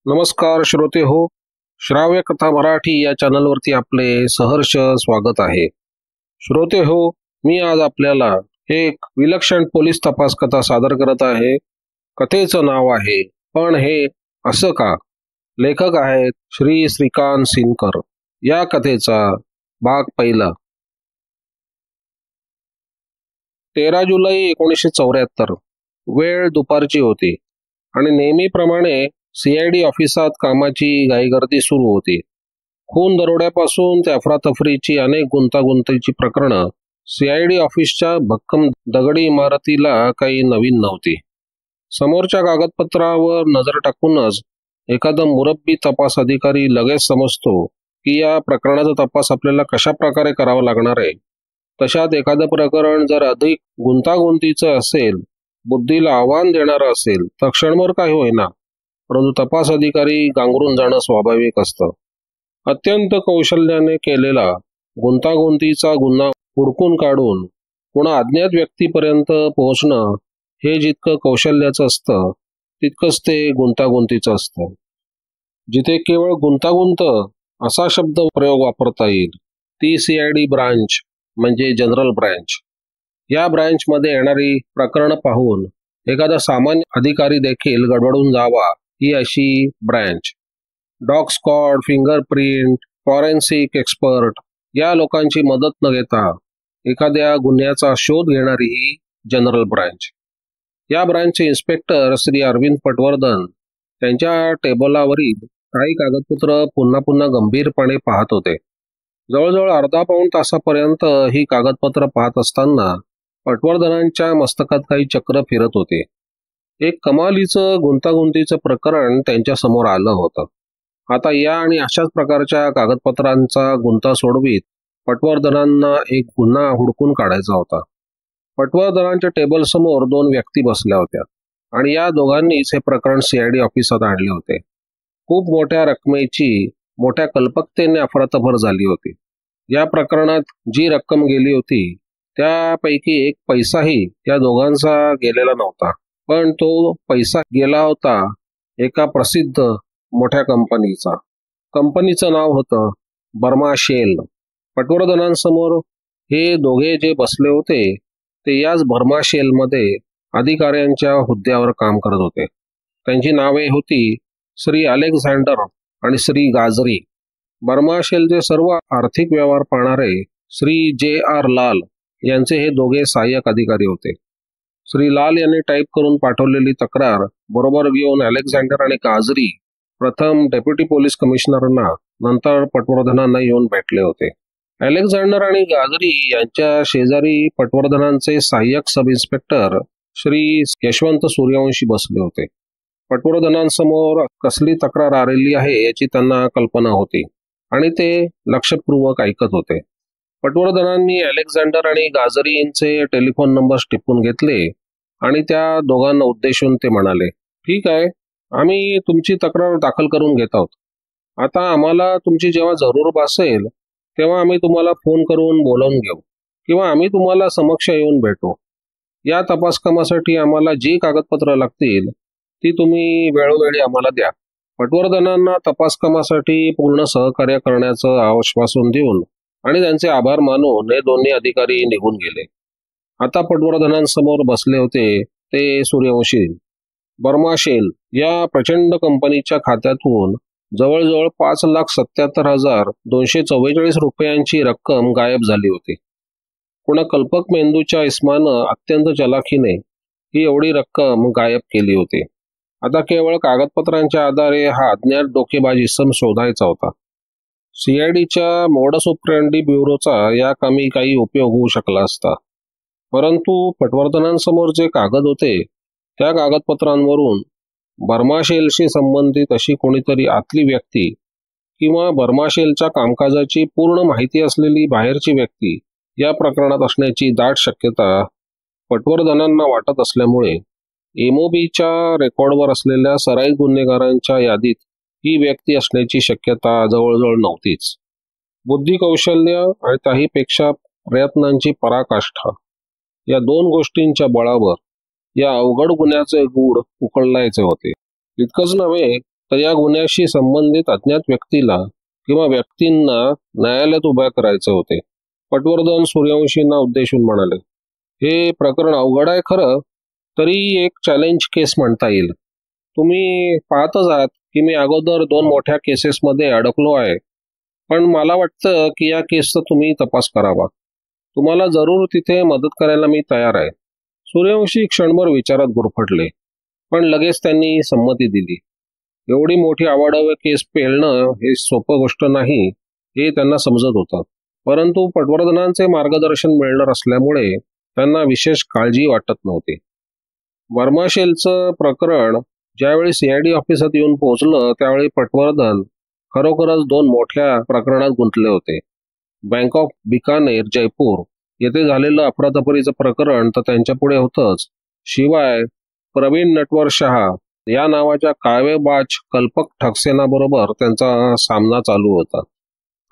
नमस्कार श्रोते हो, श्राव्य कथा मराठी या चॅनलवरती आपले सहर्ष स्वागत आहे. श्रोते हो, मी आज आपल्याला एक विलक्षण पोलीस तपास कथा सादर करत आहे. कथेचं नाव आहे पण हे असं का. लेखक आहेत श्री श्रीकांत सिनकर. या कथेचा भाग पहिला. 13 जुलै 1974. वेळ दुपारची होती आणि नेहमीप्रमाणे CID ऑफिसात कामाची घाईगर्दी सुरू होती. खून दरोड्यापासून ते अफरातफरीची अनेक गुंतागुंतीची प्रकरणं CID ऑफिसच्या भक्कम दगडी इमारतीला काही नवीन नव्हती. समोरच्या कागदपत्रावर नजर टाकूनच एखादा मुरब्बी तपास अधिकारी लगेच समजतो की या प्रकरणाचा तपास आपल्याला कशा प्रकारे करावा लागणार आहे. तशात एखादं प्रकरण जर अधिक गुंतागुंतीचं असेल, बुद्धीला आव्हान देणारं असेल तर क्षणभर काही होईना, परंतु तपास अधिकारी गांगरून जाणं स्वाभाविक असतं. अत्यंत कौशल्याने केलेला गुंतागुंतीचा गुन्हा हुडकून काढून पुन्हा अज्ञात व्यक्तीपर्यंत पोहोचणं हे जितकं कौशल्याचं असतं तितकंच ते गुंतागुंतीचं असतं. जिथे केवळ गुंतागुंत असा शब्द प्रयोग वापरता येईल ती CID ब्रांच म्हणजे जनरल ब्रँच. या ब्रँचमध्ये येणारी प्रकरणं पाहून एखादा सामान्य अधिकारी देखील गडबडून जावा ही अशी branch. Dog squad, fingerprint, forensic expert या लोकांची मदत न घेता एखाद्या गुन्ह्याचा शोध घेणारी ही जनरल ब्रँच. या ब्रँचचे इन्स्पेक्टर श्री अरविंद पटवर्धन त्यांच्या टेबलावरील काही कागदपत्र पुन्हा पुन्हा गंभीरपणे पाहत होते. जवळजवळ अर्धा पाऊण तासापर्यंत ही कागदपत्र पाहत असताना पटवर्धनांच्या मस्तकात काही चक्र फिरत होते. एक कमालीचं गुंतागुंतीचं प्रकरण त्यांच्या समोर आलं होतं. आता या आणि अशाच प्रकारच्या कागदपत्रांचा गुंता सोडवीत पटवर्धनांना एक गुन्हा हुडकून काढायचा होता. पटवर्धनांच्या टेबलसमोर 2 व्यक्ती बसल्या होत्या आणि या दोघांनीच हे प्रकरण CID ऑफिसात आणले होते. खूप मोठ्या रकमेची मोठ्या कल्पकतेने अफरातफर झाली होती. या प्रकरणात जी रक्कम गेली होती त्यापैकी एक पैसाही या दोघांचा गेलेला नव्हता, पण तो पैसा गेला होता एका प्रसिद्ध मोठ्या कंपनीचा. कंपनीचं नाव होतं बर्मा शेल. पटवर्धनांसमोर हे दोघे जे बसले होते ते याच बर्मा शेलमध्ये अधिकाऱ्यांच्या हुद्द्यावर काम करत होते. त्यांची नावे होती श्री अलेक्झांडर आणि श्री गाजरी. बर्मा शेलचे सर्व आर्थिक व्यवहार पाहणारे श्री JR लाल यांचे हे दोघे सहाय्यक अधिकारी होते. श्री लाल यांनी टाईप करून पाठवलेली तक्रार बरोबर घेऊन अलेक्झांडर आणि गाजरी प्रथम डेप्युटी पोलीस कमिशनरना नंतर पटवर्धनांना येऊन भेटले होते. अलेक्झांडर आणि गाजरी यांच्या शेजारी पटवर्धनांचे सहाय्यक सब इन्स्पेक्टर श्री यशवंत सूर्यवंशी बसले होते. पटवर्धनांसमोर कसली तक्रार आलेली आहे याची त्यांना कल्पना होती आणि ते लक्षपूर्वक ऐकत होते. पटवर्धनांनी अलेक्झांडर आणि गाजरींचे टेलिफोन नंबर्स टिपून घेतले आणि त्या दोघांना उद्देशून ते म्हणाले, ठीक आहे, आम्ही तुमची तक्रार दाखल करून घेत आहोत. आता आम्हाला तुमची जेव्हा जरूर भासेल तेव्हा आम्ही तुम्हाला फोन करून बोलावून घेऊ किंवा आम्ही तुम्हाला समक्ष येऊन भेटू. या तपासकामासाठी आम्हाला जी कागदपत्र लागतील ती तुम्ही वेळोवेळी आम्हाला द्या. पटवर्धनांना तपासकामासाठी पूर्ण सहकार्य करण्याचं आश्वासन देऊन आणि त्यांचे आभार मानून हे दोन्ही अधिकारी निघून गेले. आता पटवर्धनांसमोर बसले होते ते सूर्यवंशी. बर्मा शेल या प्रचंड कंपनीच्या खात्यातून जवळजवळ 5,77,244 रुपयांची रक्कम गायब झाली होती. पुन्हा कल्पक मेंदूच्या इस्मानं अत्यंत चलाखीने ही एवढी रक्कम गायब केली होती. आता केवळ कागदपत्रांच्या आधारे हा अज्ञात डोकेबाज इसम शोधायचा होता. CIDच्या मोडस ऑपरेंडी ब्युरोचा या कामी काही उपयोग होऊ शकला असता, परंतु पटवर्धनांसमोर जे कागद होते त्या कागदपत्रांवरून बर्मा शेलशी संबंधित अशी कोणीतरी आतली व्यक्ती किंवा बर्मा शेलच्या कामकाजाची पूर्ण माहिती असलेली बाहेरची व्यक्ती या प्रकरणात असण्याची दाट शक्यता पटवर्धनांना वाटत असल्यामुळे MOBच्या रेकॉर्डवर असलेल्या सराईत गुन्हेगारांच्या यादीत ही व्यक्ती असण्याची शक्यता जवळजवळ नव्हतीच. बुद्धिकौशल्य आणि त्याहीपेक्षा प्रयत्नांची पराकाष्ठा या 2 गोष्टींच्या बळावर या अवघड गुन्ह्याचे गूढ उकळायचे होते. इतकंच नव्हे तर या गुन्ह्याशी संबंधित अज्ञात व्यक्तीला किंवा व्यक्तींना न्यायालयात उभ्या करायचे होते. पटवर्धन सूर्यवंशींना उद्देशून म्हणाले, हे प्रकरण अवघड आहे खरं, तरी एक चॅलेंज केस म्हणता येईल. तुम्ही पाहतच आहात की मी अगोदर 2 मोठ्या केसेसमध्ये अडकलो आहे, पण मला वाटतं की या केसचा तुम्ही तपास करावा. तुम्हाला जरूर तिथे मदत करायला मी तयार आहे. सूर्यवंशी क्षणभर विचारात गुरफटले, पण लगेच त्यांनी संमती दिली. एवढी मोठी अवाढव्य केस पेलणं हे सोपं गोष्ट नाही हे त्यांना समजत होतं, परंतु पटवर्धनांचे मार्गदर्शन मिळणार असल्यामुळे त्यांना विशेष काळजी वाटत नव्हती. वर्माशेलचं प्रकरण ज्यावेळी सीआयडी ऑफिसात येऊन पोहोचलं त्यावेळी पटवर्धन खरोखरच 2 मोठ्या प्रकरणात गुंतले होते. बँक ऑफ बिकानेर जयपूर येथे झालेलं अफरातफरीचं प्रकरण तर त्यांच्या पुढे होतंच, शिवाय प्रवीण नटवर शहा या नावाच्या काळवेबाज कल्पक ठकसेनाबरोबर त्यांचा सामना चालू होता.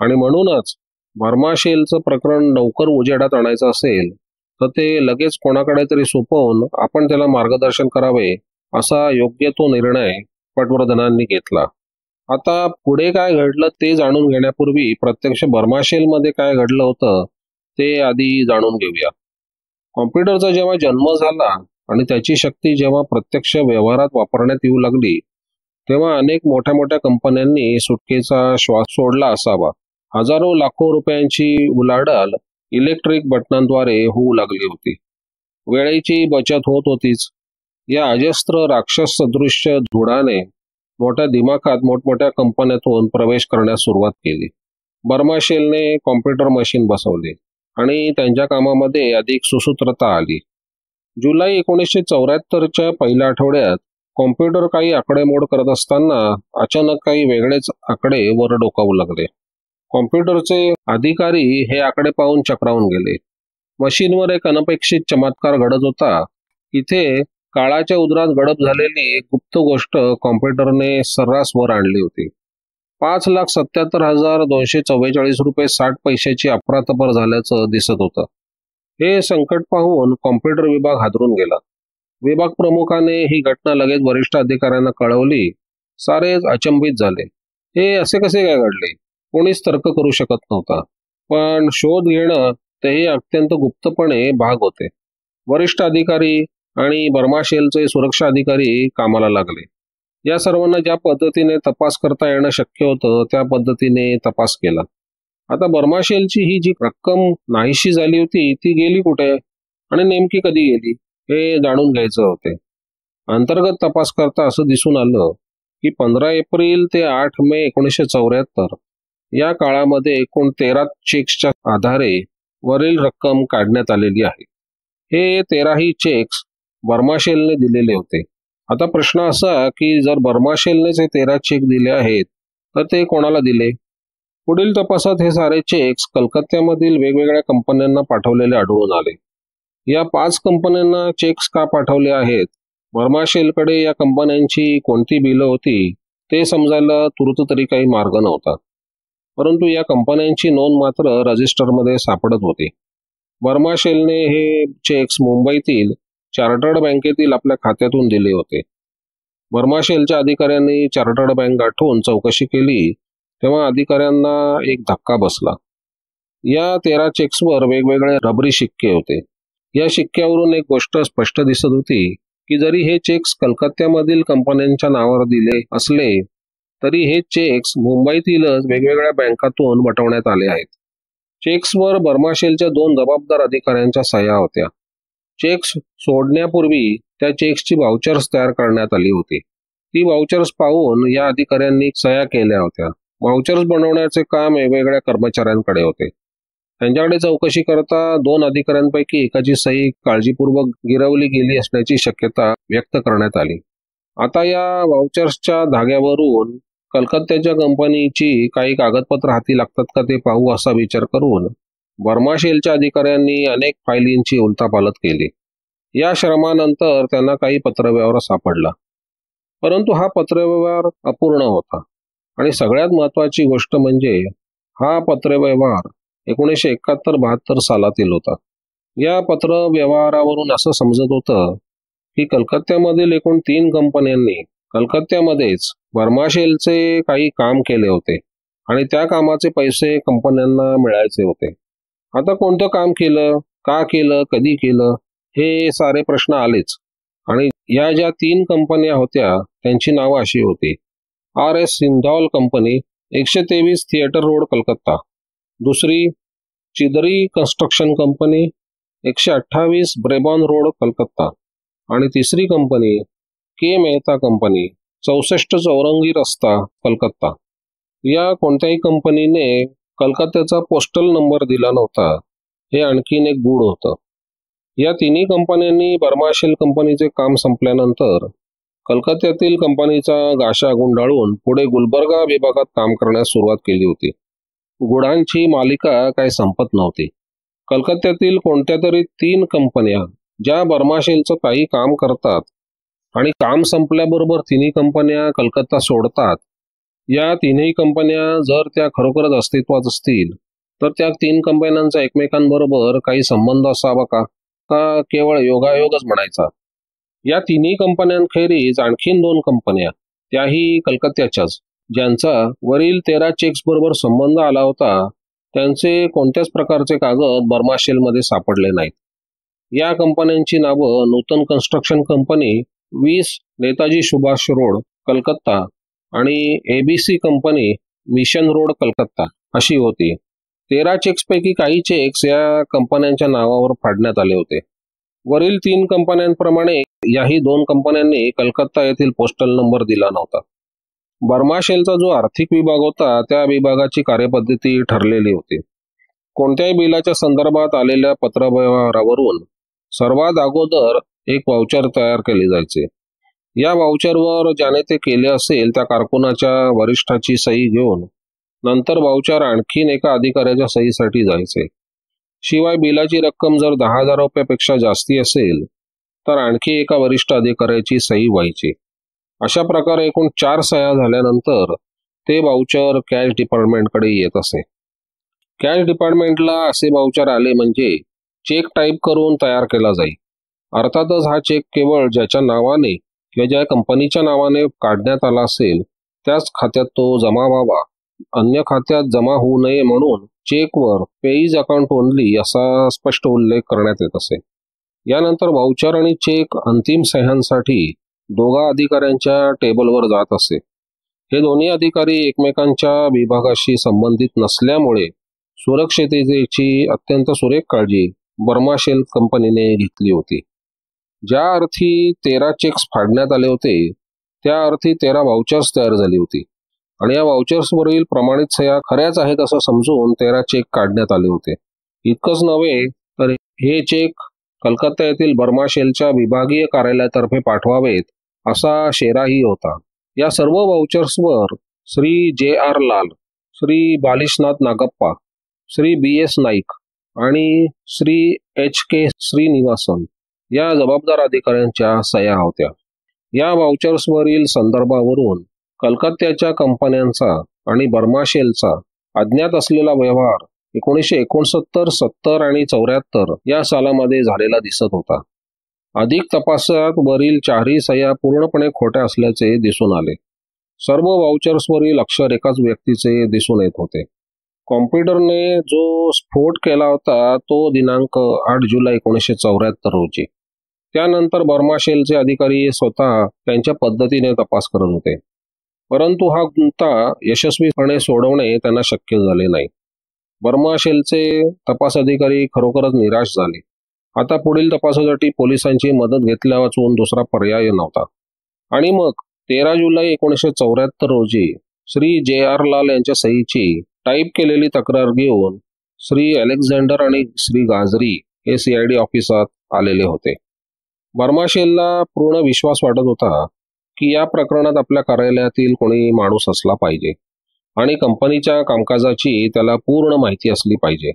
आणि म्हणूनच वर्माशेलचं प्रकरण लवकर उजेडात आणायचं असेल तर ते लगेच कोणाकडे तरी सोपवून आपण त्याला मार्गदर्शन करावे असा योग्य तो निर्णय पटवर्धनांनी घेतला. आता पुढे काय घडलं ते जाणून घेण्यापूर्वी प्रत्यक्ष वर्माशेलमध्ये काय घडलं होतं ते आधी जाणून घेऊया. कॉम्प्युटरचा जेव्हा जन्म झाला आणि त्याची शक्ती जेव्हा प्रत्यक्ष व्यवहारात वापरण्यात येऊ लागली तेव्हा अनेक मोठ्या मोठ्या कंपन्यांनी सुटकेचा श्वास सोडला असावा. हजारो लाखो रुपयांची उलाढाल इलेक्ट्रिक बटनांद्वारे होऊ लागली होती. वेळेची बचत होत होतीच. या अजस्त्र राक्षस सदृश्य धुडाने मोठ्या दिमाखात मोठमोठ्या कंपन्यातून प्रवेश करण्यास सुरुवात केली. वर्माशेलने कॉम्प्युटर मशीन बसवले आणि त्यांच्या कामामध्ये अधिक सुसूत्रता आली. जुलै 1974च्या पहिल्या आठवड्यात कॉम्प्युटर काही आकडेमोड करत असताना अचानक काही वेगळेच आकडे वर डोकावू लागले. कॉम्प्युटरचे अधिकारी हे आकडे पाहून चक्रावून गेले. मशीनवर एक अनपेक्षित चमत्कार घडत होता. इथे काळाच्या उदरात गडप झालेली एक गुप्त गोष्ट कॉम्प्युटरने सर्रास वर आणली होती. 5,77,244 रुपये 60 पैशाची अफरातफर झाल्याचं दिसत होतं. हे संकट पाहून कॉम्प्युटर विभाग हादरून गेला. विभाग प्रमुखाने ही घटना लगेच वरिष्ठ अधिकाऱ्यांना कळवली. सारेच अचंबित झाले. हे असे कसे काय घडले? कोणीच तर्क करू शकत नव्हता. पण शोध घेणं तेही अत्यंत गुप्तपणे भाग होते. वरिष्ठ अधिकारी आणि वर्माशेलचे सुरक्षा अधिकारी कामाला लागले. या सर्वांना ज्या पद्धतीने तपास करता येणं शक्य होतं त्या पद्धतीने तपास केला. आता वर्माशेलची ही जी रक्कम नाहीशी झाली होती ती गेली कुठे आणि नेमकी कधी गेली हे जाणून घ्यायचं होते. अंतर्गत तपास करता असं दिसून आलं की 15 एप्रिल ते 8 मे 1974 या काळामध्ये एकूण 13 चेक्सच्या आधारे वरील रक्कम काढण्यात आलेली आहे. हे 13ही चेक्स वर्माशेलने दिलेले होते. आता प्रश्न असा की जर वर्माशेलनेच हे 13 चेक दिले आहेत तर ते कोणाला दिले? पुढील तपासात हे सारे चेक्स कलकत्त्यामधील वेगवेगळ्या कंपन्यांना पाठवलेले आढळून आले. या 5 कंपन्यांना चेक्स का पाठवले आहेत, वर्माशेलकडे या कंपन्यांची कोणती बिलं होती ते समजायला तूर्त तरी काही मार्ग नव्हता. परंतु या कंपन्यांची नोंद मात्र रजिस्टरमध्ये सापडत होती. वर्माशेलने हे चेक्स मुंबईतील चार्टर्ड बँकेतील आपल्या खात्यातून दिले होते. वर्माशेलच्या अधिकाऱ्यांनी चार्टर्ड बँक गाठून चौकशी केली तेव्हा अधिकाऱ्यांना एक धक्का बसला. या 13 चेक्सवर वेगवेगळे रबरी शिक्के होते. या शिक्क्यावरून एक गोष्ट स्पष्ट दिसत होती की जरी हे चेक्स कलकत्त्यामधील कंपन्यांच्या नावावर दिले असले तरी हे चेक्स मुंबईतीलच वेगवेगळ्या बँकातून वटवण्यात आले आहेत. चेक्सवर वर्माशेलच्या 2 जबाबदार अधिकाऱ्यांच्या सह्या होत्या. चेक्स सोडण्यापूर्वी त्या चेक्सची वाउचर्स तयार करण्यात आली होती. ती वाउचर्स पाहून या अधिकाऱ्यांनी सह्या केल्या होत्या. वाउचर्स बनवण्याचे काम वेगवेगळ्या कर्मचाऱ्यांकडे होते. त्यांच्याकडे चौकशी करता 2 अधिकाऱ्यांपैकी एकाची सही काळजीपूर्वक गिरवली गेली असण्याची शक्यता व्यक्त करण्यात आली. आता या वाउचर्सच्या धाग्यावरून कलकत्त्याच्या कंपनीची काही कागदपत्र हाती लागतात का ते पाहू असा विचार करून वर्माशेलच्या अधिकाऱ्यांनी अनेक फायलींची उलथापालथ केली. या श्रमानंतर त्यांना काही पत्रव्यवहार सापडला, परंतु हा पत्रव्यवहार अपूर्ण होता. आणि सगळ्यात महत्त्वाची गोष्ट म्हणजे हा पत्रव्यवहार 1971-72 सालातील होता. या पत्रव्यवहारावरून असं समजत होतं की कलकत्त्यामधील एकूण 3 कंपन्यांनी कलकत्त्यामध्येच बर्माशेलचे काही काम केले होते आणि त्या कामाचे पैसे कंपन्यांना मिळायचे होते. आता कोणतं काम केलं, का केलं, कधी केलं, हे सारे प्रश्न आलेच. आणि या ज्या 3 कंपन्या होत्या त्यांची नावं अशी होती: RS Sindhal company, 123 theatre road, Calcutta. दुसरी Chidri construction company, 128 Brabourne road, Calcutta. आणि तिसरी company K Mehta company, 64 Chowringhee रस्ता, कलकत्ता. या कोणत्याही कंपनीने कलकत्त्याचा पोस्टल नंबर दिला नव्हता, हे आणखीन एक गूढ होतं. या तिन्ही कंपन्यांनी बर्माशेल कंपनीचे काम संपल्यानंतर कलकत्त्यातील कंपनीचा गाशा गुंडाळून पुढे गुलबर्गा विभागात काम करण्यास सुरुवात केली होती. गुढांची मालिका काही संपत नव्हती. कलकत्त्यातील कोणत्या तरी 3 कंपन्या ज्या बर्माशेलचं काही काम करतात आणि काम संपल्याबरोबर तिन्ही कंपन्या कलकत्ता सोडतात, या तिन्ही कंपन्या जर त्या खरोखरच अस्तित्वात असतील तर त्या 3 कंपन्यांचा एकमेकांबरोबर काही संबंध असावा का केवळ योगायोगच म्हणायचा? या तिन्ही कंपन्यांखेरीज आणखीन 2 कंपन्या, त्याही कलकत्त्याच्याच, ज्यांचा वरील 13 चेक्स बरोबर संबंध आला होता, त्यांचे कोणत्याच प्रकारचे कागद बर्माशेलमध्ये सापडले नाहीत. या कंपन्यांची नावं Nutan construction company, 20 Netaji Subhash road, Calcutta आणि ABC company, mission road, Calcutta अशी होती. 13 चेक्सपैकी काही चेक्स या कंपन्यांच्या नावावर फाडण्यात आले होते. वरील 3 कंपन्यांप्रमाणे याही 2 कंपन्यांनी कलकत्ता येथील पोस्टल नंबर दिला नव्हता. बर्माशेलचा जो आर्थिक विभाग होता त्या विभागाची कार्यपद्धती ठरलेली होती. कोणत्याही बिलाच्या संदर्भात आलेल्या पत्रव्यवहारावरून सर्वात अगोदर एक वाउचर तयार केले जायचे. या वाउचरवर ज्याने ते केले असेल त्या कारकुनाच्या वरिष्ठाची सही घेऊन नंतर वाउचर आणखीन एका अधिकाऱ्याच्या सहीसाठी जायचे. शिवाय बिलाची रक्कम जर 10,000 रुपयापेक्षा जास्ती असेल तर आणखी एका वरिष्ठ अधिकाऱ्याची सही व्हायची. अशा प्रकारे एकूण 4 सह्या झाल्यानंतर ते वाउचर कॅश डिपार्टमेंटकडे येत असे. कॅश डिपार्टमेंटला असे वाउचर आले म्हणजे चेक टाईप करून तयार केला जाईल. अर्थातच हा चेक केवळ ज्याच्या नावाने किंवा ज्या कंपनीच्या नावाने काढण्यात आला असेल त्याच खात्यात तो जमा व्हावा, अन्य खात्यात जमा होऊ नये म्हणून चेकवर पेईज अकाउंट ओनली असा स्पष्ट उल्लेख करण्यात येत असे. यानंतर वाउचर आणि चेक अंतिम सह्यांसाठी 2 अधिकाऱ्यांच्या टेबलवर जात असे. हे दोन्ही अधिकारी एकमेकांच्या विभागाशी संबंधित नसल्यामुळे सुरक्षिततेची अत्यंत सुरेख काळजी बर्माशेल कंपनीने घेतली होती. ज्या अर्थी 13 चेक्स फाडण्यात आले होते त्या अर्थी 13 वाउचर्स तयार झाली होती आणि या वाउचर्सवरील प्रमाणित सह्या खऱ्याच आहेत असं समजून 13 चेक काढण्यात आले होते. इतकंच नव्हे तर हे चेक कलकत्ता येथील बर्माशेलच्या विभागीय कार्यालयातर्फे पाठवावेत असा शेराही होता. या सर्व वाउचर्सवर श्री JR लाल, श्री बालिशनाथ नागप्पा, श्री BS नाईक आणि श्री HK श्रीनिवासन या जबाबदार अधिकाऱ्यांच्या सह्या होत्या. या वाउचर्सवरील संदर्भावरून कलकत्त्याच्या कंपन्यांचा आणि बर्माशेलचा अज्ञात असलेला व्यवहार 1969, 70 आणि 74 या सालामध्ये झालेला दिसत होता. अधिक तपासात वरील 4ही सह्या पूर्णपणे खोट्या असल्याचे दिसून आले. सर्व वाउचर्सवरील अक्षर एकाच व्यक्तीचे दिसून येत होते. कॉम्प्युटरने जो स्फोट केला होता तो दिनांक 8 जुलै 1974 रोजी. त्यानंतर बर्माशेलचे अधिकारी स्वतः त्यांच्या पद्धतीने तपास करत होते, परंतु हा गुंता यशस्वीपणे सोडवणे त्यांना शक्य झाले नाही. बर्माशेलचे तपास अधिकारी खरोखरच निराश झाले. आता पुढील तपासासाठी पोलिसांची मदत घेतल्या वाचून दुसरा पर्याय नव्हता. आणि मग 13 जुलै 1974 रोजी श्री JR लाल यांच्या सहीची टाईप केलेली तक्रार घेऊन श्री अलेक्झांडर आणि श्री गाजरी हे CID ऑफिसात आलेले होते. बर्माशेलला पूर्ण विश्वास वाटत होता की या प्रकरणात आपल्या कार्यालयातील कोणी माणूस असला पाहिजे आणि कंपनीच्या कामकाजाची त्याला पूर्ण माहिती असली पाहिजे.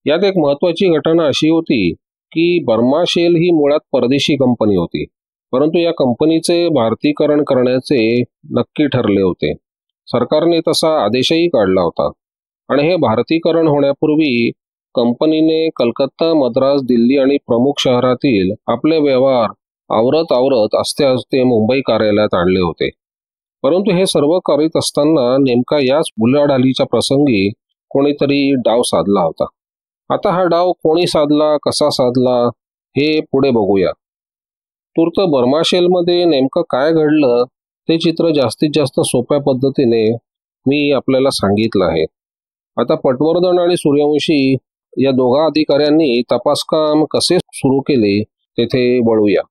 यात एक महत्त्वाची घटना अशी होती की बर्माशेल ही मुळात परदेशी कंपनी होती, परंतु या कंपनीचे भारतीकरण करण्याचे नक्की ठरले होते. सरकारने तसा आदेशही काढला होता आणि हे भारतीकरण होण्यापूर्वी कंपनीने कलकत्ता, मद्रास, दिल्ली आणि प्रमुख शहरातील आपले व्यवहार आवरत आवरत आस्ते आस्ते मुंबई कार्यालयात आणले होते. परंतु हे सर्व करीत असताना नेमका याच उलाढालीच्या प्रसंगी कोणीतरी डाव साधला होता. आता हा डाव कोणी साधला, कसा साधला, हे पुढे बघूया. तूर्त बर्माशेलमध्ये नेमकं काय घडलं ते चित्र जास्तीत जास्त सोप्या पद्धतीने मी आपल्याला सांगितलं आहे. आता पटवर्धन आणि सूर्यवंशी या दोघा अधिकाऱ्यांनी तपासकाम कसे सुरू केले तेथे वळूया.